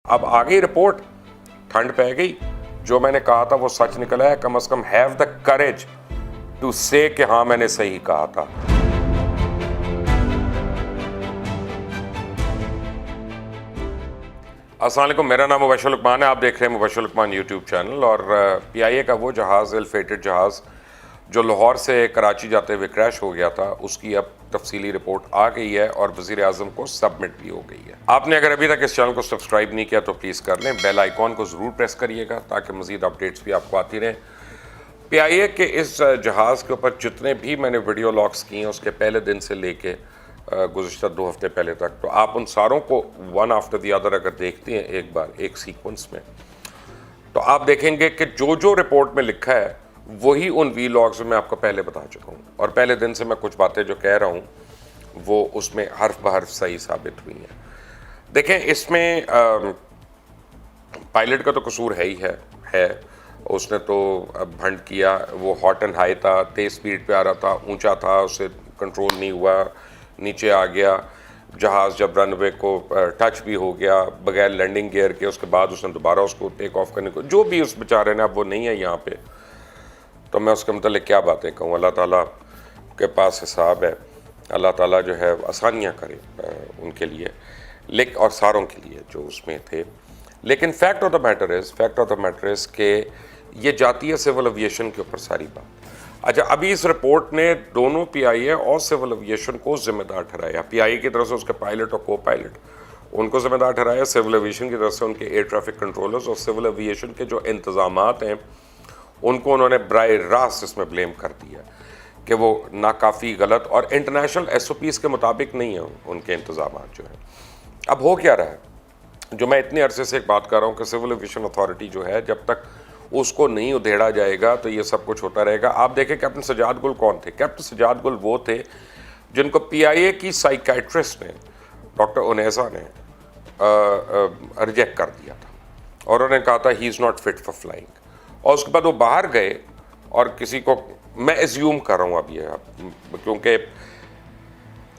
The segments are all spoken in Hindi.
अब आ गई रिपोर्ट, ठंड पै गई, जो मैंने कहा था वो सच निकला है। कम से कम have the courage to say कि हाँ मैंने सही कहा था। अस्सलाम वालेकुम, मेरा नाम मुबश्शिर लुकमान है। आप देख रहे हैं मुबश्शिर लुकमान यूट्यूब चैनल। और PIA का वो जहाज़, इल फेटेड जहाज़ जो लाहौर से कराची जाते हुए क्रैश हो गया था, उसकी अब तफसीली रिपोर्ट आ गई है और वज़ीर आज़म को सबमिट भी हो गई है। आपने अगर अभी तक इस चैनल को सब्सक्राइब नहीं किया तो प्लीज़ कर लें, बेल आइकॉन को ज़रूर प्रेस करिएगा ताकि मज़ीद अपडेट्स भी आपको आती रहें। PIA के इस जहाज़ के ऊपर जितने भी मैंने वीडियो लॉग्स किए हैं उसके पहले दिन से लेके गुज़िश्ता 2 हफ्ते पहले तक, तो आप उन सारों को वन आफ्टर द अदर अगर देखते हैं एक बार एक सीक्वेंस में, तो आप देखेंगे कि जो जो रिपोर्ट में लिखा है वही उन वीलॉग्स में आपको पहले बता चुका हूँ। और पहले दिन से मैं कुछ बातें जो कह रहा हूँ वो उसमें हर्फ बहर्फ सही साबित हुई हैं। देखें, इसमें पायलट का तो कसूर है ही है। उसने तो भंड किया, वो हॉट एंड हाई था, तेज़ स्पीड पे आ रहा था, ऊंचा था, उसे कंट्रोल नहीं हुआ, नीचे आ गया। जहाज़ जब रनवे को टच भी हो गया बगैर लैंडिंग गियर के, उसके बाद उसने दोबारा उसको टेक ऑफ करने को, जो भी उस बेचारे ने, अब वो नहीं है यहाँ पे, तो मैं उसके मतलब क्या बातें कहूँ। अल्लाह ताला के पास हिसाब है, अल्लाह ताला जो है आसानियाँ करे उनके लिए, लेकिन और सारों के लिए जो उसमें थे। लेकिन fact of the matter is के ये जाती है सिविल एविएशन के ऊपर सारी बात। अच्छा, अभी इस रिपोर्ट ने दोनों PIA और सिविल एविएशन को जिम्मेदार ठहराया। PIA की तरफ से उसके पायलट और को पायलट उनको जिम्मेदार ठहराया, सिविल एविएशन की तरफ से उनके एयर ट्रैफिक कंट्रोलर्स और सिविल एविएशन के जो इंतज़ामात हैं उनको उन्होंने बराह रास्त इसमें ब्लेम कर दिया कि वो नाकाफ़ी, गलत और इंटरनेशनल SOPs के मुताबिक नहीं है उनके इंतज़ामात जो है। अब हो क्या रहा है, जो मैं इतने अरसे से एक बात कर रहा हूँ कि सिविल एविएशन अथॉरिटी जो है, जब तक उसको नहीं उधेड़ा जाएगा तो ये सब कुछ होता रहेगा। आप देखें कैप्टन सजाद गुल कौन थे? कैप्टन सजाद गुल वो थे जिनको PIA की साइकाइट्रिस्ट ने, डॉक्टर उनेसा ने रिजेक्ट कर दिया था और उन्होंने कहा था he is not fit for flying. और उसके बाद वो बाहर गए और किसी को, मैं एज्यूम कर रहा हूँ अब ये, क्योंकि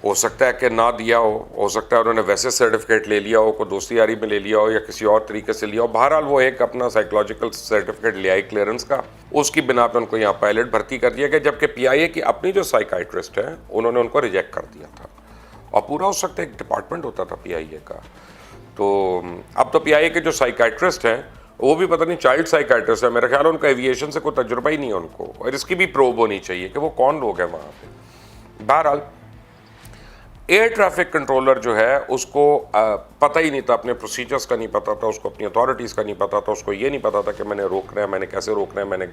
हो सकता है कि ना दिया हो सकता है उन्होंने वैसे सर्टिफिकेट ले लिया हो, कोई दोस्ती यारी में ले लिया हो या किसी और तरीके से लिया हो। बहरहाल वो एक अपना साइकोलॉजिकल सर्टिफिकेट ले आई क्लियरेंस का, उसकी बिना पर उनको यहाँ पायलट भर्ती कर दिया गया, जबकि PIA की अपनी जो साइकाइट्रिस्ट है उन्होंने उनको रिजेक्ट कर दिया था। और पूरा हो सकता है एक डिपार्टमेंट होता था PIA का। तो अब तो PIA के जो साइकाइट्रिस्ट हैं वो भी पता नहीं चाइल्ड साइकाइट्रिस्ट है, मेरा ख्याल है उनका एविएशन से कोई तजुर्बा ही नहीं है उनको, और इसकी भी प्रोब होनी चाहिए कि वो कौन लोग हैं वहाँ पे। बहरहाल एयर ट्रैफिक कंट्रोलर जो है उसको पता ही नहीं था, अपने प्रोसीजर्स का नहीं पता था, उसको अपनी अथॉरिटीज़ का नहीं पता था, उसको ये नहीं पता था कि मैंने रोकना है, मैंने कैसे रोकना है, मैंने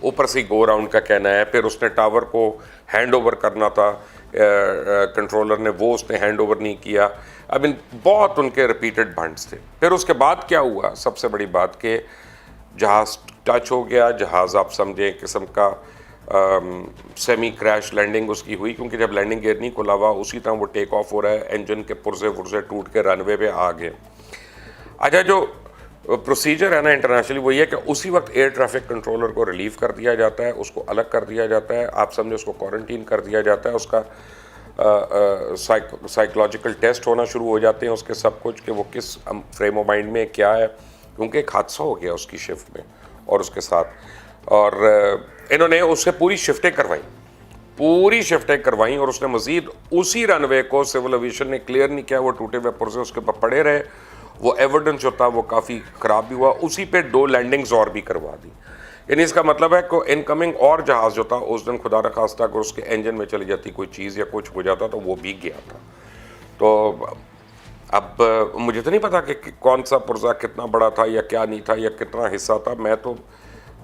ऊपर से गो राउंड का कहना है। फिर उसने टावर को हैंड ओवर करना था कंट्रोलर ने, वो उसने हैंड ओवर नहीं किया। अब इन बहुत उनके रिपीटेड भंड्स थे। फिर उसके बाद क्या हुआ, सबसे बड़ी बात कि जहाज़ टच हो गया, जहाज़ आप समझें किस्म का सेमी क्रैश लैंडिंग उसकी हुई, क्योंकि जब लैंडिंग गियर नहीं खुला हुआ उसी तरह वो टेक ऑफ हो रहा है, इंजन के पुर्जे वुर्जे टूट के रनवे पे आ गए। अच्छा, जो प्रोसीजर है ना इंटरनेशनली वो ये है कि उसी वक्त एयर ट्रैफिक कंट्रोलर को रिलीव कर दिया जाता है, उसको अलग कर दिया जाता है, आप समझे उसको क्वारंटीन कर दिया जाता है, उसका साइकोलॉजिकल टेस्ट होना शुरू हो जाते हैं उसके सब कुछ, कि वो किस फ्रेम ऑफ माइंड में क्या है, क्योंकि एक हादसा हो गया उसकी शिफ्ट में और उसके साथ। और इन्होंने उससे पूरी शिफ्टें करवाई और उसने मज़ीद उसी रनवे को सिविल एविएशन ने क्लियर नहीं किया, वो टूटे हुए पुर्जे उसके ऊपर पड़े रहे, वो एविडेंस जो था वो काफ़ी ख़राब भी हुआ, उसी पे 2 लैंडिंग्स और भी करवा दी। यानी इसका मतलब है कि इनकमिंग और जहाज़ जो था उस दिन खुदा न खास्ता अगर उसके इंजन में चली जाती कोई चीज़ या कुछ हो जाता तो वो भीग गया था। तो अब मुझे तो नहीं पता कि कौन सा पुर्जा कितना बड़ा था या क्या नहीं था या कितना हिस्सा था। मैं तो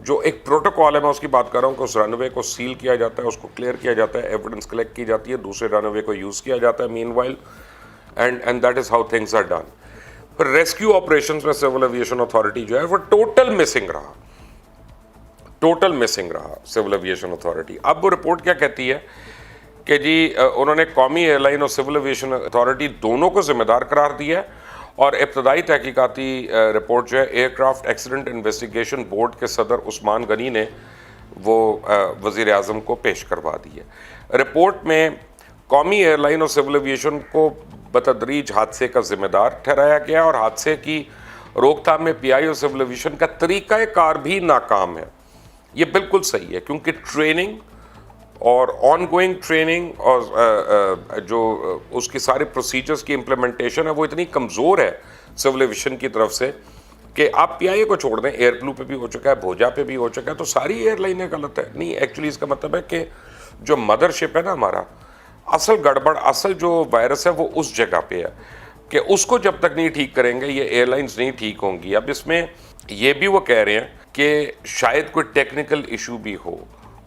जो एक प्रोटोकॉल है मैं उसकी बात कर रहा हूँ कि उस रनवे को सील किया जाता है, उसको क्लियर किया जाता है, एविडेंस कलेक्ट की जाती है, दूसरे रनवे को यूज़ किया जाता है meanwhile, and that is how things are done. फिर रेस्क्यू ऑपरेशंस में सिविल एविएशन अथॉरिटी जो है वो टोटल मिसिंग रहा सिविल एविएशन अथॉरिटी। अब वो रिपोर्ट क्या कहती है कि जी उन्होंने कौमी एयरलाइन और सिविल एविएशन अथॉरिटी दोनों को जिम्मेदार करार दिया है और इब्तदाई तहकीकाती रिपोर्ट जो है एयरक्राफ्ट एक्सीडेंट इन्वेस्टिगेशन बोर्ड के सदर उस्मान गनी ने वो वज़ीर आज़म को पेश करवा दी है। रिपोर्ट में कौमी एयरलाइन और सिविल एविएशन को बतदरीज हादसे का जिम्मेदार ठहराया गया और हादसे की रोकथाम में पीआई और सिविल एविएशन का तरीक़ाकार भी नाकाम है। ये बिल्कुल सही है, क्योंकि ट्रेनिंग और ऑनगोइंग ट्रेनिंग और जो उसकी सारे प्रोसीजर्स की इम्प्लीमेंटेशन है वो इतनी कमज़ोर है सिविल एविएशन की तरफ से कि आप पीआईए को छोड़ दें, एयर ब्लू पे भी हो चुका है, भोजा पे भी हो चुका है, तो सारी एयरलाइनें गलत है। नहीं, एक्चुअली इसका मतलब है कि जो मदरशिप है ना हमारा, असल गड़बड़, असल जो वायरस है वो उस जगह पे है कि उसको जब तक नहीं ठीक करेंगे ये एयरलाइंस नहीं ठीक होंगी। अब इसमें ये भी वो कह रहे हैं कि शायद कोई टेक्निकल इशू भी हो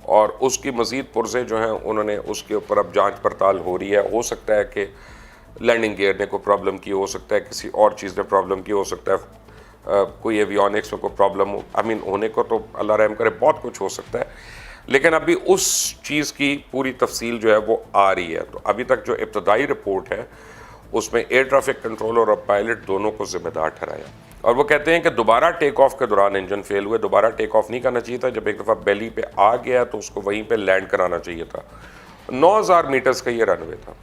और उसकी मज़ीद पुरजे जो हैं उन्होंने उसके ऊपर अब जांच पड़ताल हो रही है। हो सकता है कि लैंडिंग गियर ने कोई प्रॉब्लम की, हो सकता है किसी और चीज़ ने प्रॉब्लम की, हो सकता है कोई एवियोनिक्स में कोई प्रॉब्लम हो। आई मीन होने को तो अल्लाह रहम करे बहुत कुछ हो सकता है, लेकिन अभी उस चीज़ की पूरी तफसील जो है वो आ रही है। तो अभी तक जो इब्तदाई रिपोर्ट है उसमें एयर ट्रैफिक कंट्रोलर और पायलट दोनों को जिम्मेदार ठहराया, और वो कहते हैं कि दोबारा टेक ऑफ के दौरान इंजन फेल हुए। दोबारा टेक ऑफ नहीं करना चाहिए था, जब एक दफ़ा बेली पे आ गया तो उसको वहीं पे लैंड कराना चाहिए था। 9000 मीटर्स का ये रनवे था,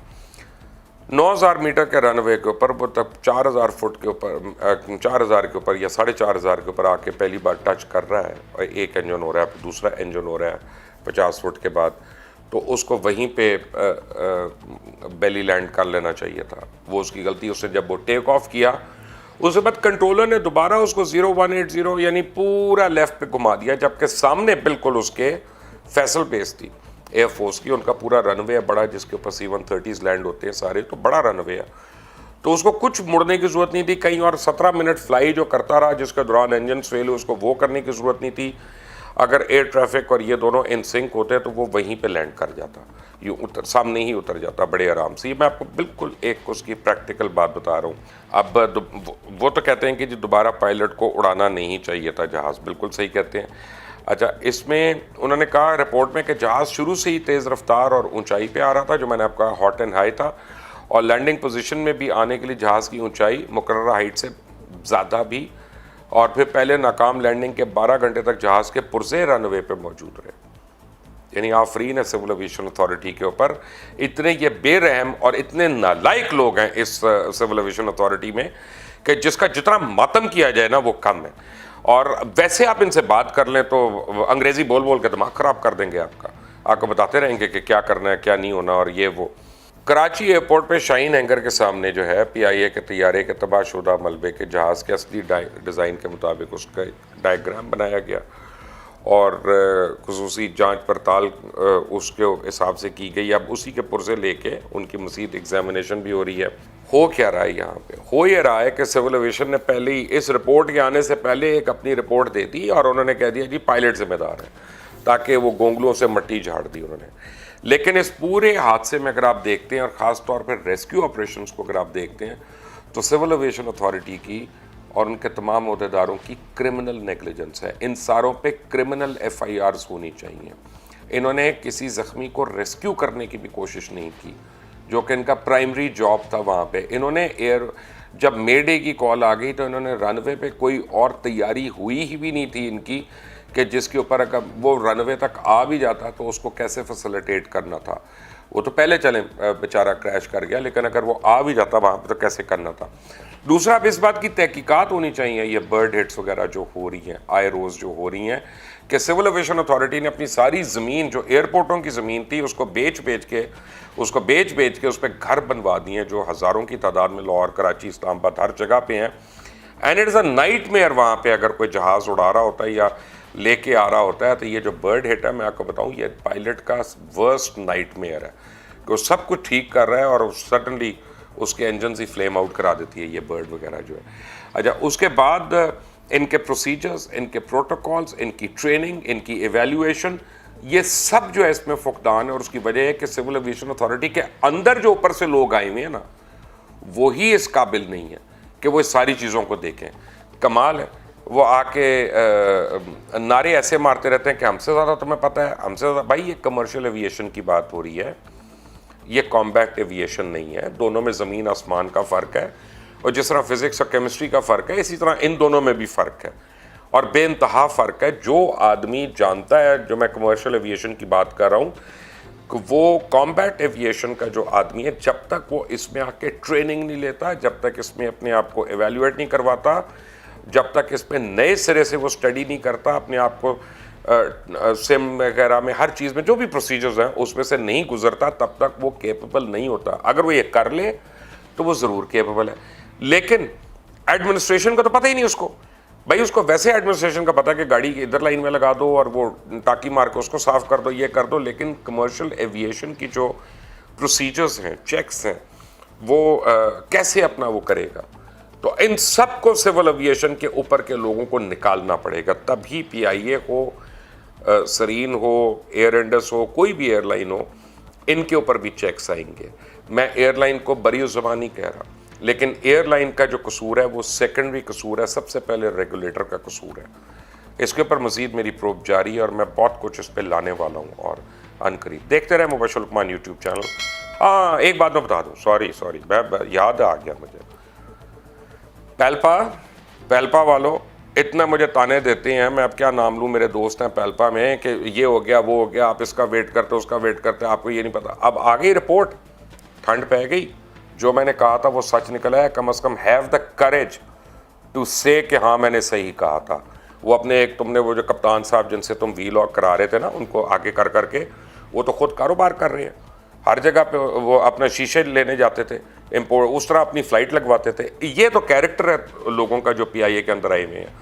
9000 मीटर के रनवे के ऊपर वो तब 4000 फुट के ऊपर 4000 के ऊपर या 4500 के ऊपर आके पहली बार टच कर रहा है, और एक इंजन हो रहा है, दूसरा इंजन हो रहा है 50 फुट के बाद, तो उसको वहीं पे बेली लैंड कर लेना चाहिए था। वो उसकी गलती, उसने जब वो टेक ऑफ किया उसके बाद कंट्रोलर ने दोबारा उसको 0180 यानी पूरा लेफ्ट पे घुमा दिया, जबकि सामने बिल्कुल उसके फैसल बेस थी एयरफोर्स की, उनका पूरा रनवे है बड़ा जिसके ऊपर C-130s लैंड होते हैं सारे, तो बड़ा रनवे है, तो उसको कुछ मुड़ने की ज़रूरत नहीं थी कहीं, और 17 मिनट फ्लाई जो करता रहा जिसके दौरान इंजन फेल हुए, उसको वो करने की ज़रूरत नहीं थी। अगर एयर ट्रैफिक और ये दोनों इन सिंक होते तो वो वहीं पे लैंड कर जाता, यूँ उतर सामने ही उतर जाता बड़े आराम से। ये मैं आपको बिल्कुल एक उसकी प्रैक्टिकल बात बता रहा हूँ। अब वो तो कहते हैं कि जी दोबारा पायलट को उड़ाना नहीं चाहिए था जहाज़, बिल्कुल सही कहते हैं। अच्छा, इसमें उन्होंने कहा रिपोर्ट में कि जहाज़ शुरू से ही तेज़ रफ्तार और ऊंचाई पे आ रहा था, जो मैंने आपका हॉट एंड हाई था, और लैंडिंग पोजीशन में भी आने के लिए जहाज़ की ऊंचाई मुकर्ररा हाइट से ज़्यादा भी, और फिर पहले नाकाम लैंडिंग के 12 घंटे तक जहाज़ के पुरजे रनवे पे मौजूद रहे। यानी आफरीन है सिविल एविएशन अथॉरिटी के ऊपर, इतने ये बेरहम और इतने नालायक लोग हैं इस सिविल एविएशन अथॉरिटी में कि जिसका जितना मातम किया जाए ना वो कम है। और वैसे आप इनसे बात कर लें तो अंग्रेज़ी बोल बोल के दिमाग ख़राब कर देंगे आपका, आपको बताते रहेंगे कि क्या करना है क्या नहीं होना और ये वो। कराची एयरपोर्ट पे शाहीन हैंगर के सामने जो है पीआईए के तैयारे के तबाहशुदा मलबे के जहाज़ के असली डिज़ाइन के मुताबिक उसका डायग्राम बनाया गया और खुसूसी जांच पड़ताल उसके हिसाब से की गई। अब उसी के पुर्जे लेके उनकी मज़ीद एग्जामिनेशन भी हो रही है। हो क्या रहा है यहाँ पे? हो ये रहा है कि सिविल एविएशन ने पहले ही इस रिपोर्ट के आने से पहले एक अपनी रिपोर्ट दे दी और उन्होंने कह दिया जी पायलट जिम्मेदार है, ताकि वो गोंगलों से मट्टी झाड़ दी उन्होंने। लेकिन इस पूरे हादसे में अगर आप देखते हैं और ख़ास तौर पर रेस्क्यू ऑपरेशंस को अगर आप देखते हैं तो सिविल एविएशन अथॉरिटी की और उनके तमाम अहदेदारों की क्रिमिनल नेग्लिजेंस है। इन सारों पे क्रिमिनल FIRs होनी चाहिए। इन्होंने किसी ज़ख्मी को रेस्क्यू करने की भी कोशिश नहीं की, जो कि इनका प्राइमरी जॉब था वहाँ पे। इन्होंने जब मे डे की कॉल आ गई तो इन्होंने रनवे पे कोई और तैयारी हुई ही भी नहीं थी इनकी कि जिसके ऊपर अगर वो रनवे तक आ भी जाता तो उसको कैसे फैसिलिटेट करना था। वो तो पहले चले बेचारा क्रैश कर गया, लेकिन अगर वो आ भी जाता वहाँ पर तो कैसे करना था। दूसरा, अब इस बात की तहकीकात होनी चाहिए, ये बर्ड हिट्स वगैरह जो हो रही हैं, आए रोज़ जो हो रही हैं, कि सिविल एविएशन अथॉरिटी ने अपनी सारी ज़मीन जो एयरपोर्टों की ज़मीन थी उसको बेच बेच के उस पर घर बनवा दिए जो हज़ारों की तादाद में लाहौर, कराची, इस्लामाबाद हर जगह पे हैं। And it is a nightmare वहाँ पे अगर कोई जहाज़ उड़ा रहा होता है या लेके आ रहा होता है तो ये जो बर्ड हिट है मैं आपको बताऊँ ये पायलट का वर्स्ट नाइटमेयर है कि वो सब कुछ ठीक कर रहा है और सडनली उसके इंजन ही फ्लेम आउट करा देती है ये बर्ड वगैरह जो है। अच्छा, उसके बाद इनके प्रोसीजर्स, इनके प्रोटोकॉल्स, इनकी ट्रेनिंग, इनकी एवेल्यूएशन, ये सब जो है इसमें फुकदान है। और उसकी वजह है कि सिविल एविएशन अथॉरिटी के अंदर जो ऊपर से लोग आए हुए हैं ना, वो ही इस काबिल नहीं है कि वो इस सारी चीज़ों को देखें। कमाल है, वो आके नारे ऐसे मारते रहते हैं कि हमसे ज़्यादा तुम्हें पता है, हमसे ज़्यादा। भाई ये कमर्शियल एविएशन की बात हो रही है, ये कॉम्बैट एविएशन नहीं है। दोनों में ज़मीन आसमान का फ़र्क है, और जिस तरह फिज़िक्स और केमिस्ट्री का फ़र्क है इसी तरह इन दोनों में भी फ़र्क है, और बेइंतहा फ़र्क है। जो आदमी जानता है, जो मैं कमर्शियल एविएशन की बात कर रहा हूँ, कि वो कॉम्बैट एविएशन का जो आदमी है, जब तक वो इसमें आके ट्रेनिंग नहीं लेता, जब तक इसमें अपने आप को एवेल्यूएट नहीं करवाता, जब तक इस पे नए सिरे से वो स्टडी नहीं करता, अपने आप को सिम वगैरह में हर चीज़ में जो भी प्रोसीजर्स हैं उसमें से नहीं गुजरता, तब तक वो केपेबल नहीं होता। अगर वो ये कर ले तो वो ज़रूर केपेबल है, लेकिन एडमिनिस्ट्रेशन का तो पता ही नहीं उसको। भाई उसको वैसे एडमिनिस्ट्रेशन का पता है कि गाड़ी इधर लाइन में लगा दो और वो टाकी मार के उसको साफ कर दो, ये कर दो, लेकिन कमर्शियल एविएशन की जो प्रोसीजर्स हैं, चेक्स हैं, वो कैसे अपना वो करेगा। तो इन सब को सिविल एविएशन के ऊपर के लोगों को निकालना पड़ेगा, तभी पीआईए हो, सरीन हो, एयर इंडस हो, कोई भी एयरलाइन हो, इनके ऊपर भी चेक्स आएंगे। मैं एयरलाइन को बरी ज़बान नहीं कह रहा, लेकिन एयरलाइन का जो कसूर है वो सेकेंडरी कसूर है, सबसे पहले रेगुलेटर का कसूर है। इसके ऊपर मज़ीद मेरी प्रोब जारी है और मैं बहुत कुछ इस पर लाने वाला हूँ और अनकरीब। देखते रहे मुबशर लुकमान यूट्यूब चैनल। हाँ, एक बात मैं बता दूँ, सॉरी मैं याद आ गया मुझे, पैल्पा वालों इतना मुझे ताने देते हैं, मैं अब क्या नाम लूँ, मेरे दोस्त हैं पैल्पा में, कि ये हो गया वो हो गया, आप इसका वेट करते उसका वेट करते, आपको ये नहीं पता। अब आ गई रिपोर्ट, ठंड पै गई, जो मैंने कहा था वो सच निकला है। कम से कम have the courage to say कि हाँ मैंने सही कहा था। वो अपने एक तुमने वो जो कप्तान साहब जिनसे तुम वीलॉग करा रहे थे ना, उनको आगे कर करके वो तो खुद कारोबार कर रहे हैं, हर जगह पे वो अपने शीशे लेने जाते थे इम्पोर्ट, उस तरह अपनी फ़्लाइट लगवाते थे। ये तो कैरेक्टर है लोगों का जो पीआईए के अंदर आए हुए हैं।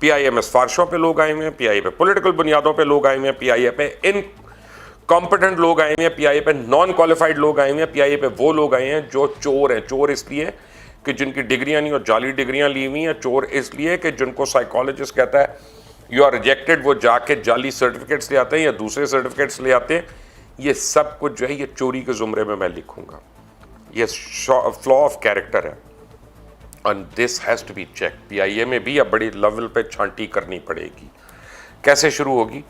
पीआईए में सिफारिशों पे लोग आए हुए हैं, पीआईए पे पॉलिटिकल बुनियादों पे लोग आए हुए हैं, पीआईए पे इनकॉम्पिटेंट लोग आए हुए हैं, पीआईए पे नॉन क्वालिफाइड लोग आए हुए हैं, पीआईए पे वो लोग आए हैं जो चोर हैं। चोर इसलिए कि जिनकी डिग्रियां नहीं और जाली डिग्रियां ली हुई हैं, चोर इसलिए कि जिनको साइकोलॉजिस्ट कहता है यू आर रिजेक्टेड, वो जाके जाली सर्टिफिकेट्स ले आते हैं या दूसरे सर्टिफिकेट्स ले आते हैं। ये सब कुछ जो है ये चोरी के ज़ुमरे में मैं लिखूंगा। ये फ्लॉ ऑफ कैरेक्टर है and this has to be check. PIA में भी अब बड़ी लेवल पे छांटी करनी पड़ेगी। कैसे शुरू होगी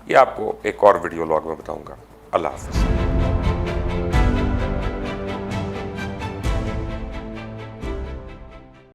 ये आपको एक और वीडियो लॉग में बताऊंगा। अल्लाह हाफ़िज़।